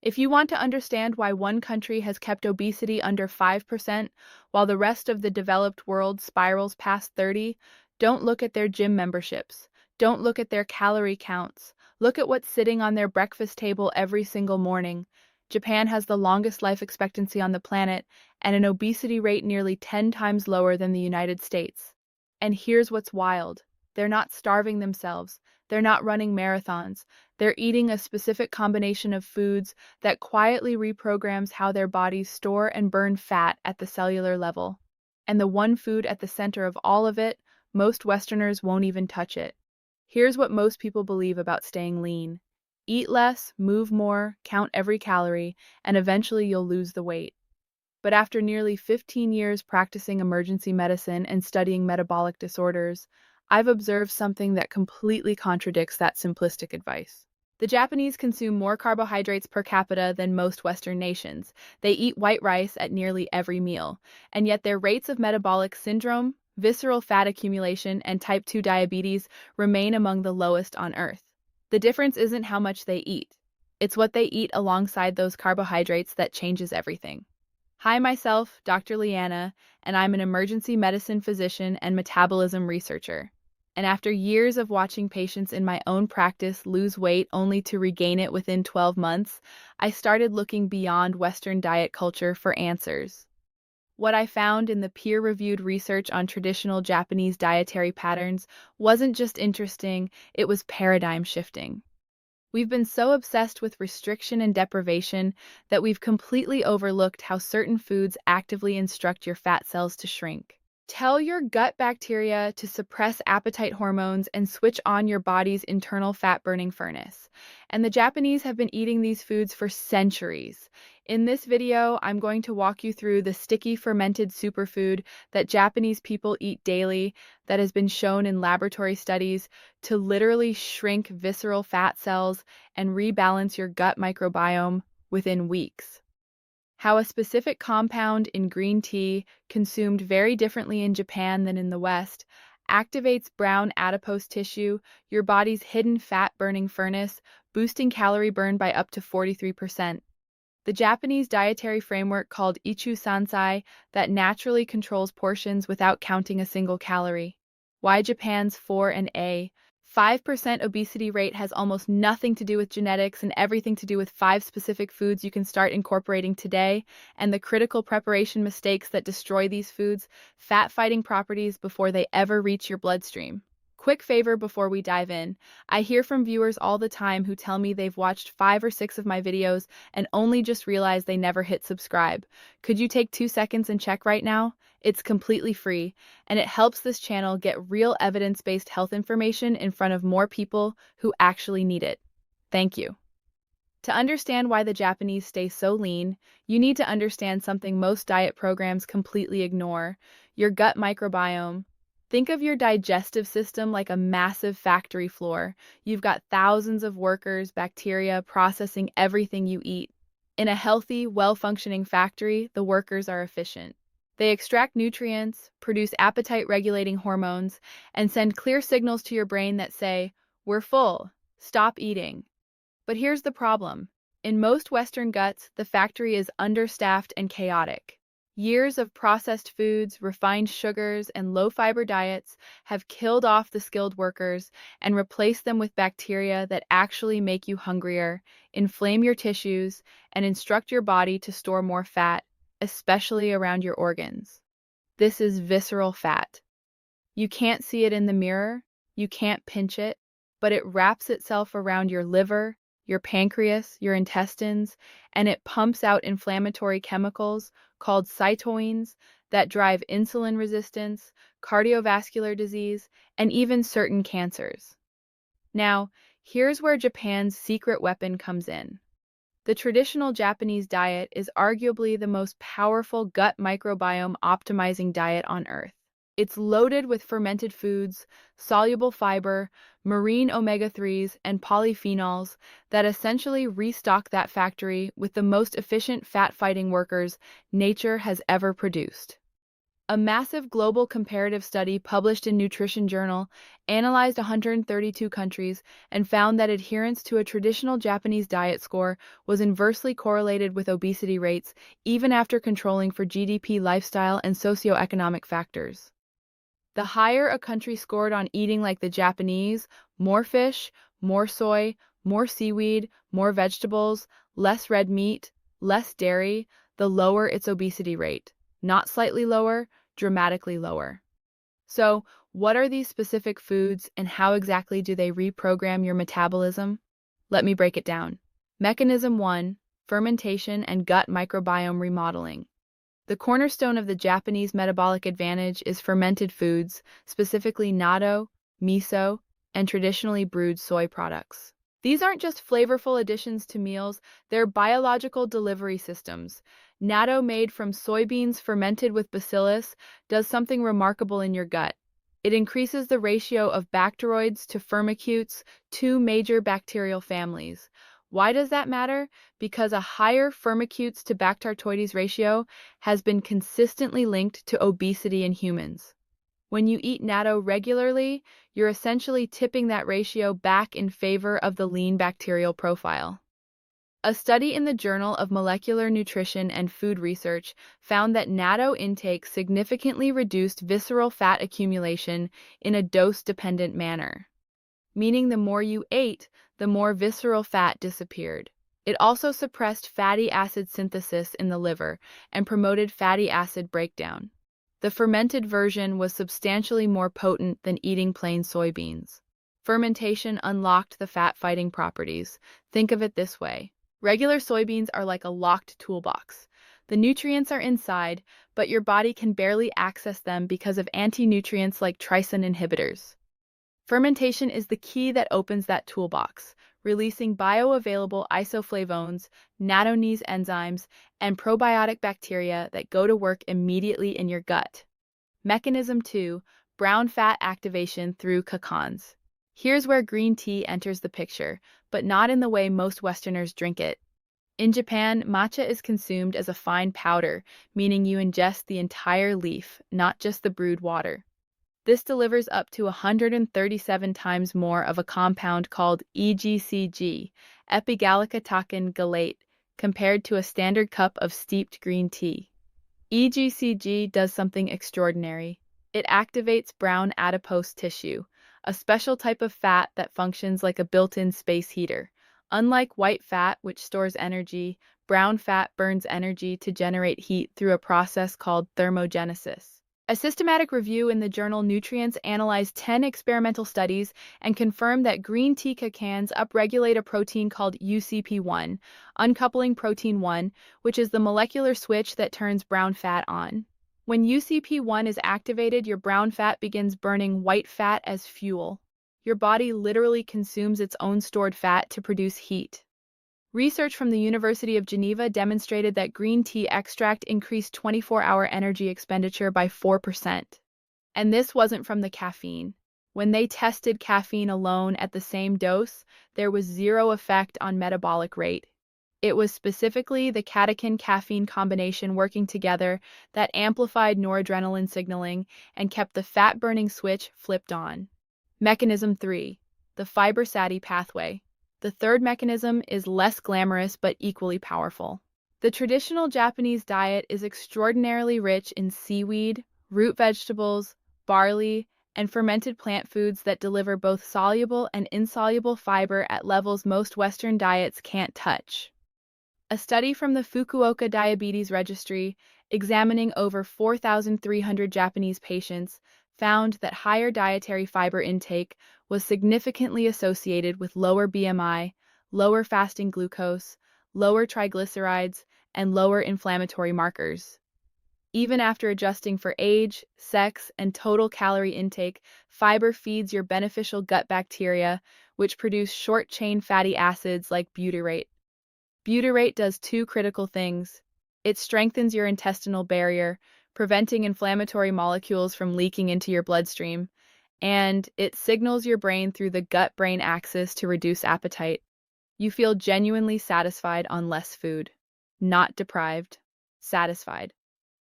If you want to understand why one country has kept obesity under 5% while the rest of the developed world spirals past 30, don't look at their gym memberships. Don't look at their calorie counts. Look at what's sitting on their breakfast table every single morning. Japan has the longest life expectancy on the planet and an obesity rate nearly 10 times lower than the United States. And here's what's wild. They're not starving themselves. They're not running marathons. They're eating a specific combination of foods that quietly reprograms how their bodies store and burn fat at the cellular level. And the one food at the center of all of it, most Westerners won't even touch it. Here's what most people believe about staying lean. Eat less, move more, count every calorie, and eventually you'll lose the weight. But after nearly 15 years practicing emergency medicine and studying metabolic disorders, I've observed something that completely contradicts that simplistic advice. The Japanese consume more carbohydrates per capita than most Western nations. They eat white rice at nearly every meal, and yet their rates of metabolic syndrome, visceral fat accumulation, and type 2 diabetes remain among the lowest on Earth. The difference isn't how much they eat. It's what they eat alongside those carbohydrates that changes everything. Hi, myself, Dr. Leanna, and I'm an emergency medicine physician and metabolism researcher. And after years of watching patients in my own practice lose weight only to regain it within 12 months, I started looking beyond Western diet culture for answers. What I found in the peer-reviewed research on traditional Japanese dietary patterns wasn't just interesting, it was paradigm shifting. We've been so obsessed with restriction and deprivation that we've completely overlooked how certain foods actively instruct your fat cells to shrink. Tell your gut bacteria to suppress appetite hormones and switch on your body's internal fat-burning furnace. And the Japanese have been eating these foods for centuries. In this video, I'm going to walk you through the sticky fermented superfood that Japanese people eat daily that has been shown in laboratory studies to literally shrink visceral fat cells and rebalance your gut microbiome within weeks. How a specific compound in green tea, consumed very differently in Japan than in the West, activates brown adipose tissue, your body's hidden fat-burning furnace, boosting calorie burn by up to 43%. The Japanese dietary framework called Ichu Sansai that naturally controls portions without counting a single calorie. Why Japan's 4 and A? 5% obesity rate has almost nothing to do with genetics and everything to do with 5 specific foods you can start incorporating today, and the critical preparation mistakes that destroy these foods' fat-fighting properties before they ever reach your bloodstream. Quick favor before we dive in. I hear from viewers all the time who tell me they've watched 5 or 6 of my videos and only just realized they never hit subscribe. Could you take 2 seconds and check right now? It's completely free, and it helps this channel get real evidence-based health information in front of more people who actually need it. Thank you. To understand why the Japanese stay so lean, you need to understand something most diet programs completely ignore: your gut microbiome. Think of your digestive system like a massive factory floor. You've got thousands of workers, bacteria, processing everything you eat. In a healthy, well-functioning factory, the workers are efficient. They extract nutrients, produce appetite-regulating hormones, and send clear signals to your brain that say, "We're full, stop eating." But here's the problem. In most Western guts, the factory is understaffed and chaotic. Years of processed foods, refined sugars, and low-fiber diets have killed off the skilled workers and replaced them with bacteria that actually make you hungrier, inflame your tissues, and instruct your body to store more fat, especially around your organs. This is visceral fat. You can't see it in the mirror, you can't pinch it, but it wraps itself around your liver, your pancreas, your intestines, and it pumps out inflammatory chemicals called cytokines that drive insulin resistance, cardiovascular disease, and even certain cancers. Now, here's where Japan's secret weapon comes in. The traditional Japanese diet is arguably the most powerful gut microbiome optimizing diet on Earth. It's loaded with fermented foods, soluble fiber, marine omega-3s, and polyphenols that essentially restock that factory with the most efficient fat-fighting workers nature has ever produced. A massive global comparative study published in Nutrition Journal analyzed 132 countries and found that adherence to a traditional Japanese diet score was inversely correlated with obesity rates, even after controlling for GDP, lifestyle, and socioeconomic factors. The higher a country scored on eating like the Japanese, more fish, more soy, more seaweed, more vegetables, less red meat, less dairy, the lower its obesity rate. Not slightly lower, dramatically lower. So, what are these specific foods and how exactly do they reprogram your metabolism? Let me break it down. Mechanism 1: fermentation and gut microbiome remodeling. The cornerstone of the Japanese metabolic advantage is fermented foods, specifically natto, miso, and traditionally brewed soy products. These aren't just flavorful additions to meals, they're biological delivery systems. Natto made from soybeans fermented with bacillus does something remarkable in your gut. It increases the ratio of bacteroids to firmicutes, two major bacterial families. Why does that matter? Because a higher firmicutes to bacteroides ratio has been consistently linked to obesity in humans. When you eat natto regularly, you're essentially tipping that ratio back in favor of the lean bacterial profile. A study in the Journal of Molecular Nutrition and Food Research found that natto intake significantly reduced visceral fat accumulation in a dose-dependent manner, meaning the more you ate, the more visceral fat disappeared. It also suppressed fatty acid synthesis in the liver and promoted fatty acid breakdown. The fermented version was substantially more potent than eating plain soybeans. Fermentation unlocked the fat-fighting properties. Think of it this way. Regular soybeans are like a locked toolbox. The nutrients are inside, but your body can barely access them because of anti-nutrients like trypsin inhibitors. Fermentation is the key that opens that toolbox, releasing bioavailable isoflavones, nattonese enzymes, and probiotic bacteria that go to work immediately in your gut. Mechanism 2: brown fat activation through kakanes. Here's where green tea enters the picture, but not in the way most Westerners drink it. In Japan, matcha is consumed as a fine powder, meaning you ingest the entire leaf, not just the brewed water. This delivers up to 137 times more of a compound called EGCG, epigallocatechin gallate, compared to a standard cup of steeped green tea. EGCG does something extraordinary. It activates brown adipose tissue, a special type of fat that functions like a built-in space heater. Unlike white fat, which stores energy, brown fat burns energy to generate heat through a process called thermogenesis. A systematic review in the journal Nutrients analyzed 10 experimental studies and confirmed that green tea kakanes upregulate a protein called UCP1, uncoupling protein 1, which is the molecular switch that turns brown fat on. When UCP1 is activated, your brown fat begins burning white fat as fuel. Your body literally consumes its own stored fat to produce heat. Research from the University of Geneva demonstrated that green tea extract increased 24-hour energy expenditure by 4%. And this wasn't from the caffeine. When they tested caffeine alone at the same dose, there was zero effect on metabolic rate. It was specifically the catechin-caffeine combination working together that amplified noradrenaline signaling and kept the fat-burning switch flipped on. Mechanism 3: the fiber-sati pathway. The third mechanism is less glamorous but equally powerful. The traditional Japanese diet is extraordinarily rich in seaweed, root vegetables, barley, and fermented plant foods that deliver both soluble and insoluble fiber at levels most Western diets can't touch. A study from the Fukuoka Diabetes Registry, examining over 4,300 Japanese patients, found that higher dietary fiber intake was significantly associated with lower BMI, lower fasting glucose, lower triglycerides, and lower inflammatory markers. Even after adjusting for age, sex, and total calorie intake, fiber feeds your beneficial gut bacteria, which produce short-chain fatty acids like butyrate. Butyrate does two critical things. It strengthens your intestinal barrier, preventing inflammatory molecules from leaking into your bloodstream, and it signals your brain through the gut-brain axis to reduce appetite. You feel genuinely satisfied on less food. Not deprived. Satisfied.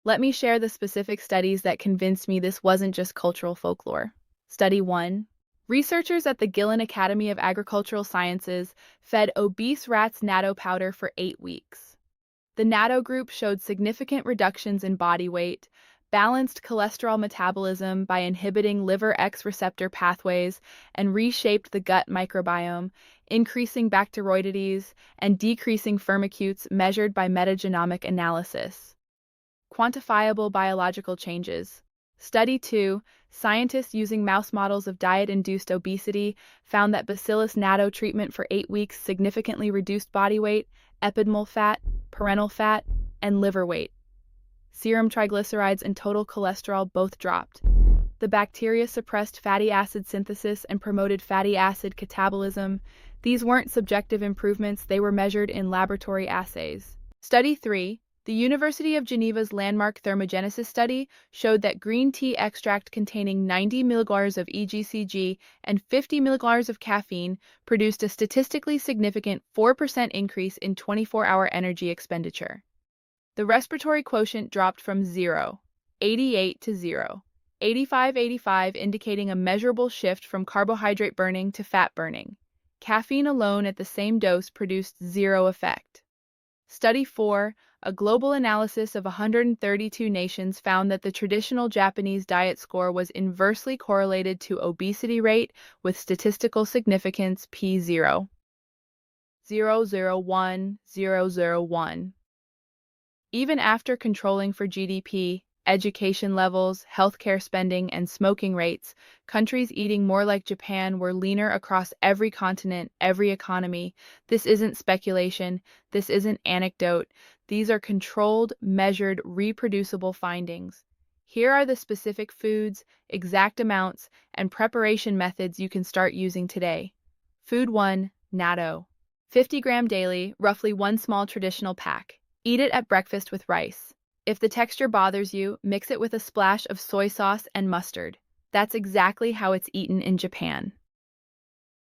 Let me share the specific studies that convinced me this wasn't just cultural folklore. Study 1. Researchers at the Gillen Academy of Agricultural Sciences fed obese rats natto powder for 8 weeks. The natto group showed significant reductions in body weight, balanced cholesterol metabolism by inhibiting liver X receptor pathways, and reshaped the gut microbiome, increasing bacteroidetes and decreasing firmicutes measured by metagenomic analysis. Quantifiable biological changes. Study 2, scientists using mouse models of diet-induced obesity found that Bacillus natto treatment for 8 weeks significantly reduced body weight, epidermal fat, parental fat, and liver weight. Serum triglycerides and total cholesterol both dropped. The bacteria suppressed fatty acid synthesis and promoted fatty acid catabolism. These weren't subjective improvements, they were measured in laboratory assays. Study 3, the University of Geneva's landmark thermogenesis study showed that green tea extract containing 90 mg of EGCG and 50 mg of caffeine produced a statistically significant 4% increase in 24-hour energy expenditure. The respiratory quotient dropped from 0.88 to 0.8585, indicating a measurable shift from carbohydrate burning to fat burning. Caffeine alone at the same dose produced zero effect. Study 4, a global analysis of 132 nations found that the traditional Japanese diet score was inversely correlated to obesity rate with statistical significance p0. 0.01001. Even after controlling for GDP, education levels, healthcare spending, and smoking rates, countries eating more like Japan were leaner across every continent, every economy. This isn't speculation. This isn't anecdote. These are controlled, measured, reproducible findings. Here are the specific foods, exact amounts, and preparation methods you can start using today. Food 1, natto. 50 gram daily, roughly 1 small traditional pack. Eat it at breakfast with rice. If the texture bothers you, mix it with a splash of soy sauce and mustard. That's exactly how it's eaten in Japan.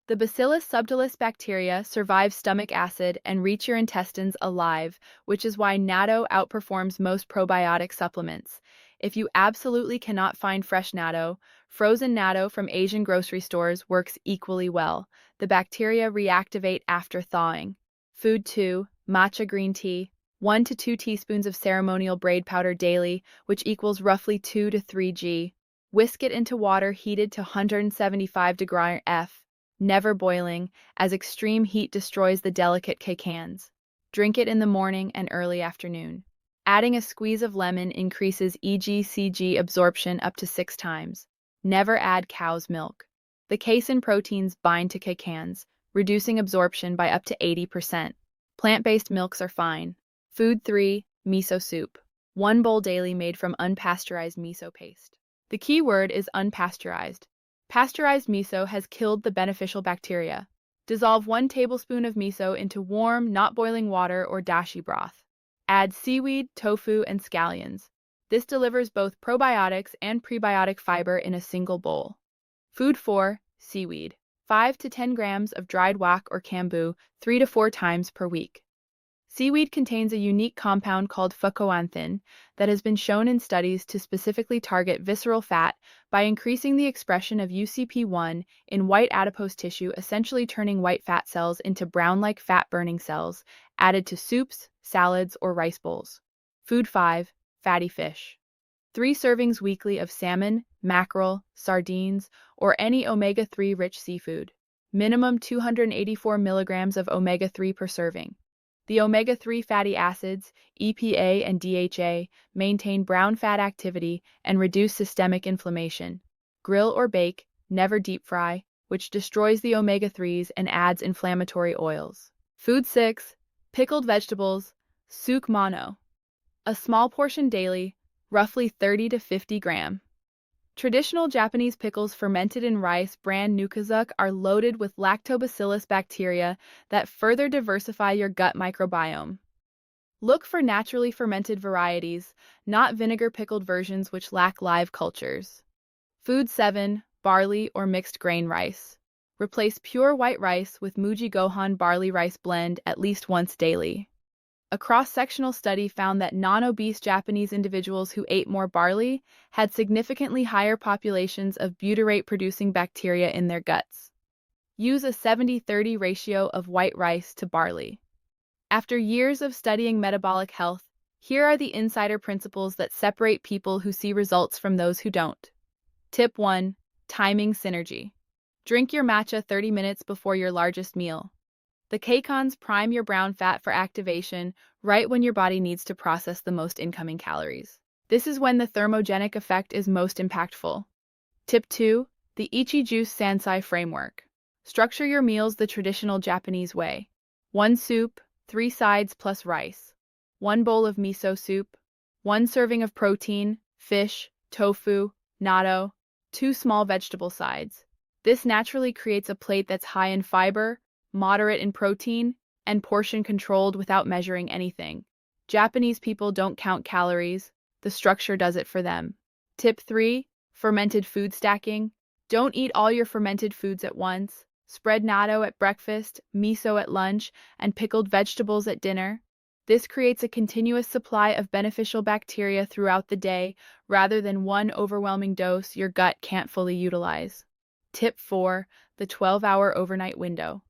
The Bacillus subtilis bacteria survive stomach acid and reach your intestines alive, which is why natto outperforms most probiotic supplements. If you absolutely cannot find fresh natto, frozen natto from Asian grocery stores works equally well. The bacteria reactivate after thawing. Food 2, matcha green tea. 1 to 2 teaspoons of ceremonial braid powder daily, which equals roughly 2 to 3 g. Whisk it into water heated to 175 degrees F, never boiling, as extreme heat destroys the delicate cacains. Drink it in the morning and early afternoon. Adding a squeeze of lemon increases EGCG absorption up to 6 times. Never add cow's milk. The casein proteins bind to cacains, reducing absorption by up to 80%. Plant-based milks are fine. Food 3, miso soup. 1 bowl daily made from unpasteurized miso paste. The key word is unpasteurized. Pasteurized miso has killed the beneficial bacteria. Dissolve 1 tablespoon of miso into warm, not boiling water or dashi broth. Add seaweed, tofu, and scallions. This delivers both probiotics and prebiotic fiber in a single bowl. Food 4, seaweed. 5 to 10 grams of dried wak or kambu 3 to 4 times per week. Seaweed contains a unique compound called fucoxanthin that has been shown in studies to specifically target visceral fat by increasing the expression of UCP1 in white adipose tissue, essentially turning white fat cells into brown-like fat-burning cells, added to soups, salads, or rice bowls. Food 5, fatty fish. 3 servings weekly of salmon, mackerel, sardines, or any omega-3 rich seafood. Minimum 284 milligrams of omega-3 per serving. The omega-3 fatty acids, EPA and DHA, maintain brown fat activity and reduce systemic inflammation. Grill or bake, never deep fry, which destroys the omega-3s and adds inflammatory oils. Food 6, pickled vegetables, suk mono. A small portion daily, roughly 30 to 50 gram. Traditional Japanese pickles fermented in rice brand Nukazuk are loaded with lactobacillus bacteria that further diversify your gut microbiome. Look for naturally fermented varieties, not vinegar-pickled versions which lack live cultures. Food 7, barley or mixed grain rice. Replace pure white rice with Muji Gohan barley rice blend at least once daily. A cross-sectional study found that non-obese Japanese individuals who ate more barley had significantly higher populations of butyrate-producing bacteria in their guts. Use a 70-30 ratio of white rice to barley. After years of studying metabolic health, here are the insider principles that separate people who see results from those who don't. Tip 1. Timing synergy. Drink your matcha 30 minutes before your largest meal. The caicons prime your brown fat for activation right when your body needs to process the most incoming calories. This is when the thermogenic effect is most impactful. Tip 2. The Ichi Juice Sansai Framework. Structure your meals the traditional Japanese way. 1 soup, 3 sides plus rice. 1 bowl of miso soup. 1 serving of protein, fish, tofu, natto. 2 small vegetable sides. This naturally creates a plate that's high in fiber, moderate in protein, and portion controlled without measuring anything. Japanese people don't count calories, the structure does it for them. Tip 3. Fermented food stacking. Don't eat all your fermented foods at once. Spread natto at breakfast, miso at lunch, and pickled vegetables at dinner. This creates a continuous supply of beneficial bacteria throughout the day, rather than one overwhelming dose your gut can't fully utilize. Tip 4. The 12-hour overnight window.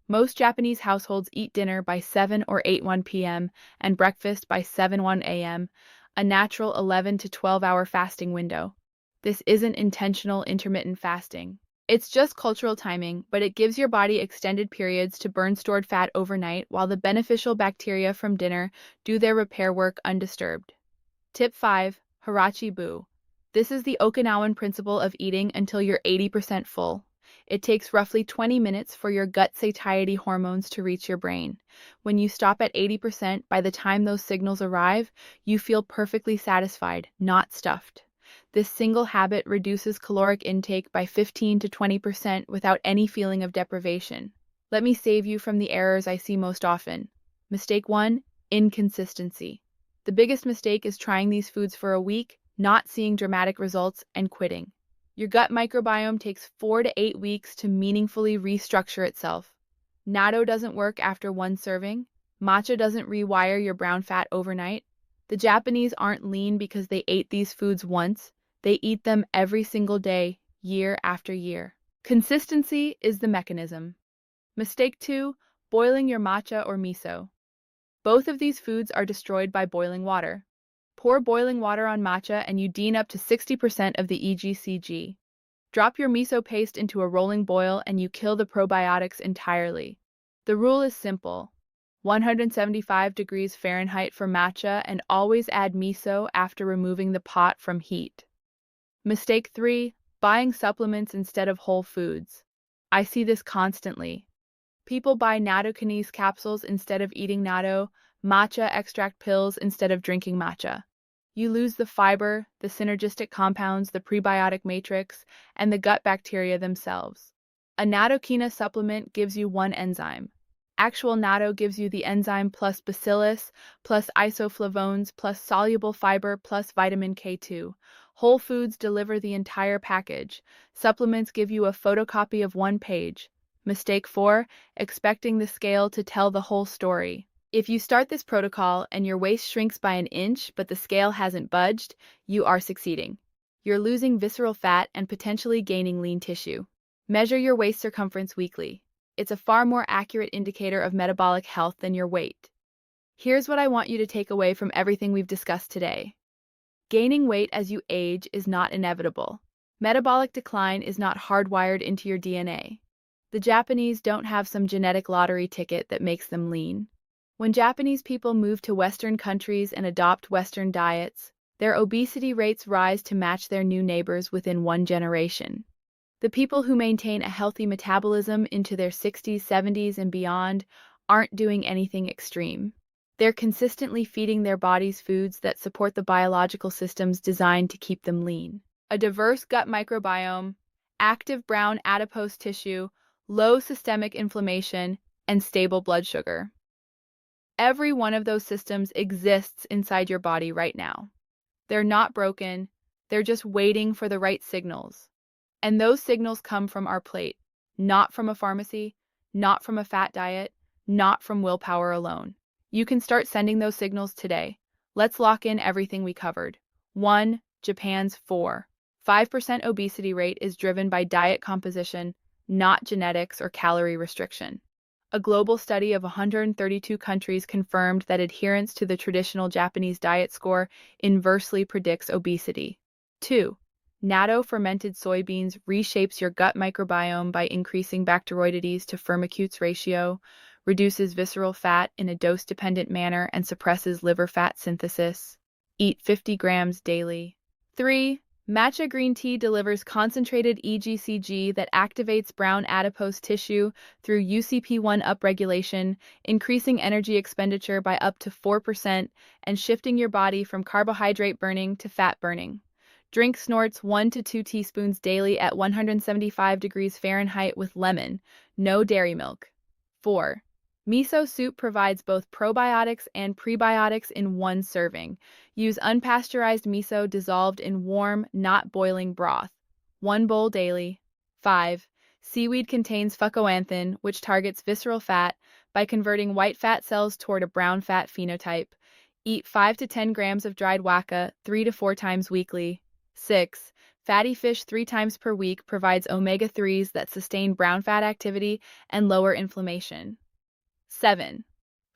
Most Japanese households eat dinner by 7 or 8:1 p.m. and breakfast by 7:1 a.m., a natural 11 to 12-hour fasting window. This isn't intentional intermittent fasting. It's just cultural timing, but it gives your body extended periods to burn stored fat overnight while the beneficial bacteria from dinner do their repair work undisturbed. Tip 5. Harachi Bu. This is the Okinawan principle of eating until you're 80% full. It takes roughly 20 minutes for your gut satiety hormones to reach your brain. When you stop at 80%, by the time those signals arrive, you feel perfectly satisfied, not stuffed. This single habit reduces caloric intake by 15 to 20% without any feeling of deprivation. Let me save you from the errors I see most often. Mistake 1. Inconsistency. The biggest mistake is trying these foods for a week, not seeing dramatic results, and quitting. Your gut microbiome takes 4 to 8 weeks to meaningfully restructure itself. Natto doesn't work after 1 serving. Matcha doesn't rewire your brown fat overnight. The Japanese aren't lean because they ate these foods once. They eat them every single day, year after year. Consistency is the mechanism. Mistake 2. Boiling your matcha or miso. Both of these foods are destroyed by boiling water. Pour boiling water on matcha and you dean up to 60% of the EGCG. Drop your miso paste into a rolling boil and you kill the probiotics entirely. The rule is simple. 175 degrees Fahrenheit for matcha and always add miso after removing the pot from heat. Mistake 3. Buying supplements instead of whole foods. I see this constantly. People buy natto kinase capsules instead of eating natto, matcha extract pills instead of drinking matcha. You lose the fiber, the synergistic compounds, the prebiotic matrix, and the gut bacteria themselves. A natto supplement gives you one enzyme. Actual natto gives you the enzyme plus bacillus, plus isoflavones, plus soluble fiber, plus vitamin K2. Whole foods deliver the entire package. Supplements give you a photocopy of 1 page. Mistake 4. Expecting the scale to tell the whole story. If you start this protocol and your waist shrinks by 1 inch but the scale hasn't budged, you are succeeding. You're losing visceral fat and potentially gaining lean tissue. Measure your waist circumference weekly. It's a far more accurate indicator of metabolic health than your weight. Here's what I want you to take away from everything we've discussed today. Gaining weight as you age is not inevitable. Metabolic decline is not hardwired into your DNA. The Japanese don't have some genetic lottery ticket that makes them lean. When Japanese people move to Western countries and adopt Western diets, their obesity rates rise to match their new neighbors within 1 generation. The people who maintain a healthy metabolism into their 60s, 70s, and beyond aren't doing anything extreme. They're consistently feeding their bodies foods that support the biological systems designed to keep them lean. A diverse gut microbiome, active brown adipose tissue, low systemic inflammation, and stable blood sugar. Every one of those systems exists inside your body right now. They're not broken, they're just waiting for the right signals. And those signals come from our plate, not from a pharmacy, not from a fat diet, not from willpower alone. You can start sending those signals today. Let's lock in everything we covered. 1. Japan's 5% obesity rate is driven by diet composition, not genetics or calorie restriction. A global study of 132 countries confirmed that adherence to the traditional Japanese diet score inversely predicts obesity. 2. Natto fermented soybeans reshapes your gut microbiome by increasing Bacteroidetes to firmicutes ratio, reduces visceral fat in a dose-dependent manner, and suppresses liver fat synthesis. Eat 50 grams daily. 3. Matcha green tea delivers concentrated EGCG that activates brown adipose tissue through UCP1 upregulation, increasing energy expenditure by up to 4% and shifting your body from carbohydrate burning to fat burning. Drink snorts 1 to 2 teaspoons daily at 175 degrees Fahrenheit with lemon, no dairy milk. 4. Miso soup provides both probiotics and prebiotics in one serving. Use unpasteurized miso dissolved in warm, not boiling broth. 1 bowl daily. 5. Seaweed contains fucoxanthin, which targets visceral fat by converting white fat cells toward a brown fat phenotype. Eat 5 to 10 grams of dried waka 3 to 4 times weekly. 6. Fatty fish 3 times per week provides omega-3s that sustain brown fat activity and lower inflammation. 7.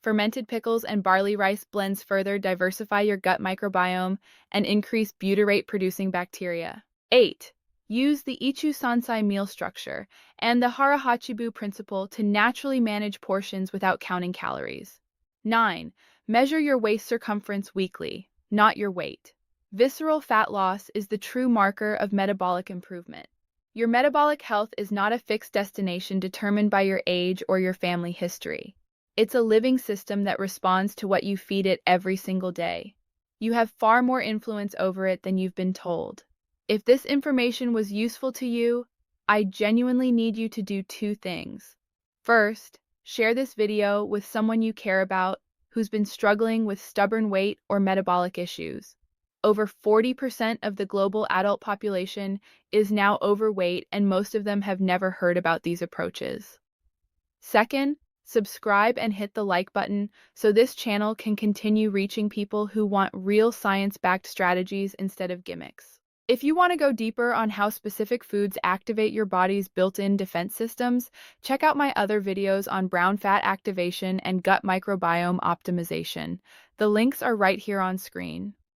Fermented pickles and barley rice blends further diversify your gut microbiome and increase butyrate-producing bacteria. 8. Use the Ichu Sansai meal structure and the hara hachibu principle to naturally manage portions without counting calories. 9. Measure your waist circumference weekly, not your weight. Visceral fat loss is the true marker of metabolic improvement. Your metabolic health is not a fixed destination determined by your age or your family history. It's a living system that responds to what you feed it every single day. You have far more influence over it than you've been told. If this information was useful to you, I genuinely need you to do 2 things. First, share this video with someone you care about who's been struggling with stubborn weight or metabolic issues. Over 40% of the global adult population is now overweight, and most of them have never heard about these approaches. Second, subscribe and hit the like button so this channel can continue reaching people who want real science-backed strategies instead of gimmicks. If you want to go deeper on how specific foods activate your body's built-in defense systems, check out my other videos on brown fat activation and gut microbiome optimization. The links are right here on screen.